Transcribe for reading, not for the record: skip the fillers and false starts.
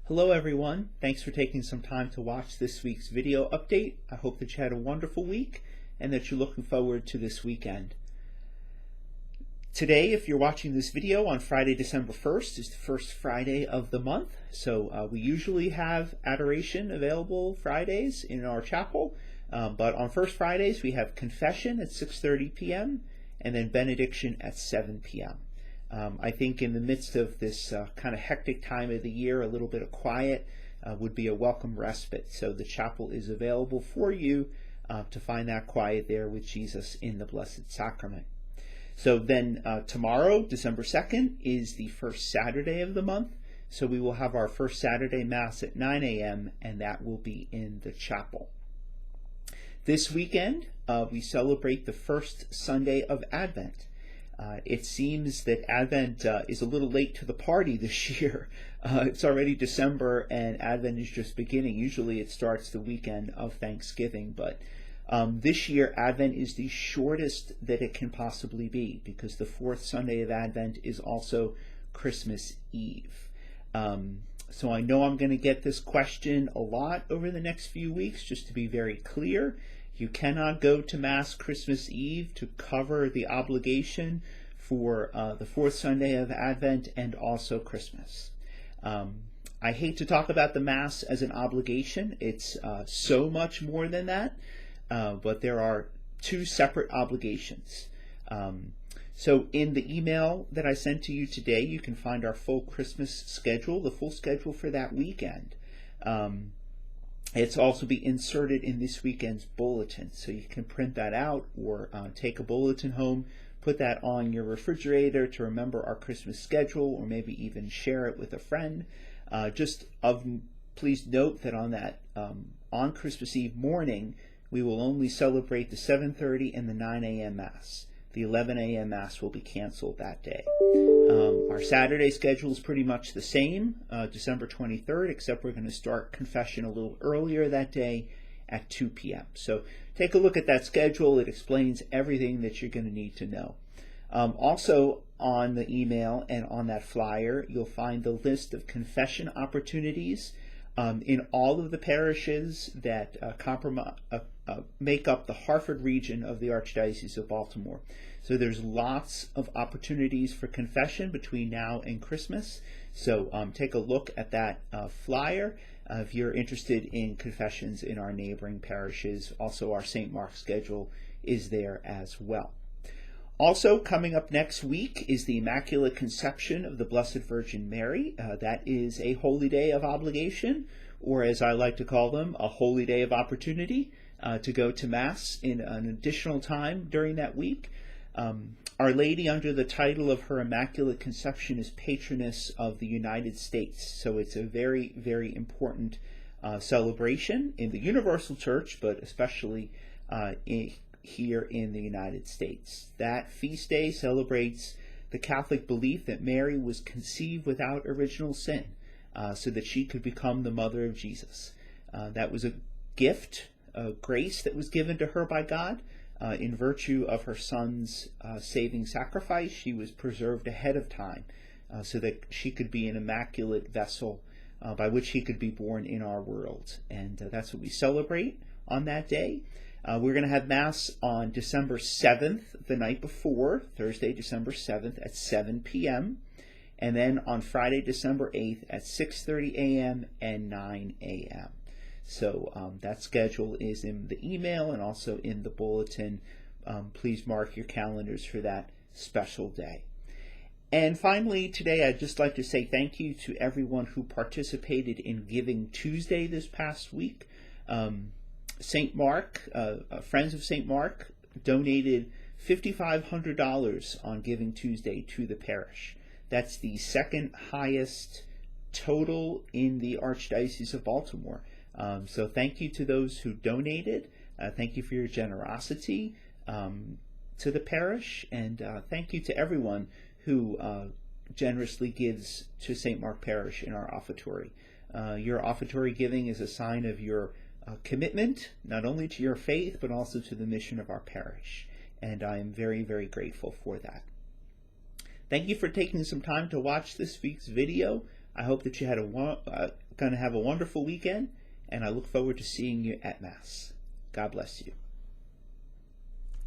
Hello everyone, thanks for taking some time to watch this week's video update. I hope that you had a wonderful week and that you're looking forward to this weekend. Today, if you're watching this video on Friday, December 1st, is the first Friday of the month. So we usually have adoration available Fridays in our chapel, but on first Fridays we have confession at 6:30 p.m. and then benediction at 7 p.m. I think in the midst of this kind of hectic time of the year, a little bit of quiet would be a welcome respite. So the chapel is available for you to find that quiet there with Jesus in the Blessed Sacrament. So then tomorrow, December 2nd, is the first Saturday of the month. So we will have our first Saturday Mass at 9 a.m. and that will be in the chapel. This weekend, we celebrate the first Sunday of Advent. It seems that Advent is a little late to the party this year. It's already December and Advent is just beginning. Usually it starts the weekend of Thanksgiving, but this year Advent is the shortest that it can possibly be because the fourth Sunday of Advent is also Christmas Eve. So I know I'm going to get this question a lot over the next few weeks. Just to be very clear, you cannot go to Mass Christmas Eve to cover the obligation for the fourth Sunday of Advent and also Christmas. I hate to talk about the Mass as an obligation. It's so much more than that, but there are two separate obligations. So in the email that I sent to you today, you can find our full Christmas schedule, the full schedule for that weekend. It's also be inserted in this weekend's bulletin, so you can print that out or take a bulletin home, put that on your refrigerator to remember our Christmas schedule, or maybe even share it with a friend. Please note that on Christmas Eve morning, we will only celebrate the 7:30 and the 9 a.m. Mass. The 11 a.m. Mass will be canceled that day. Our Saturday schedule is pretty much the same, December 23rd, except we're going to start confession a little earlier that day at 2 p.m. So take a look at that schedule. It explains everything that you're going to need to know. Also on the email and on that flyer, you'll find the list of confession opportunities in all of the parishes that make up the Hartford region of the Archdiocese of Baltimore. So there's lots of opportunities for confession between now and Christmas. So take a look at that flyer if you're interested in confessions in our neighboring parishes. Also, our St. Mark schedule is there as well. Also, coming up next week is the Immaculate Conception of the Blessed Virgin Mary. That is a holy day of obligation, or as I like to call them, a holy day of opportunity to go to Mass in an additional time during that week. Our Lady, under the title of her Immaculate Conception, is patroness of the United States. So it's a very, very important celebration in the Universal Church, but especially here in the United States. That feast day celebrates the Catholic belief that Mary was conceived without original sin, so that she could become the mother of Jesus. That was a gift, a grace that was given to her by God. In virtue of her son's saving sacrifice, she was preserved ahead of time so that she could be an immaculate vessel by which he could be born in our world. And that's what we celebrate on that day. We're going to have Mass on December 7th, the night before, Thursday, December 7th at 7 p.m. And then on Friday, December 8th at 6:30 a.m. and 9 a.m. So that schedule is in the email and also in the bulletin. Please mark your calendars for that special day. And finally, today I'd just like to say thank you to everyone who participated in Giving Tuesday this past week. St. Mark, Friends of St. Mark, donated $5,500 on Giving Tuesday to the parish. That's the second highest total in the Archdiocese of Baltimore. So thank you to those who donated. Thank you for your generosity to the parish, and thank you to everyone who generously gives to St. Mark Parish in our offertory. Your offertory giving is a sign of your commitment, not only to your faith, but also to the mission of our parish. And I am very, very grateful for that. Thank you for taking some time to watch this week's video. I hope that you had going to have a wonderful weekend, and I look forward to seeing you at Mass. God bless you.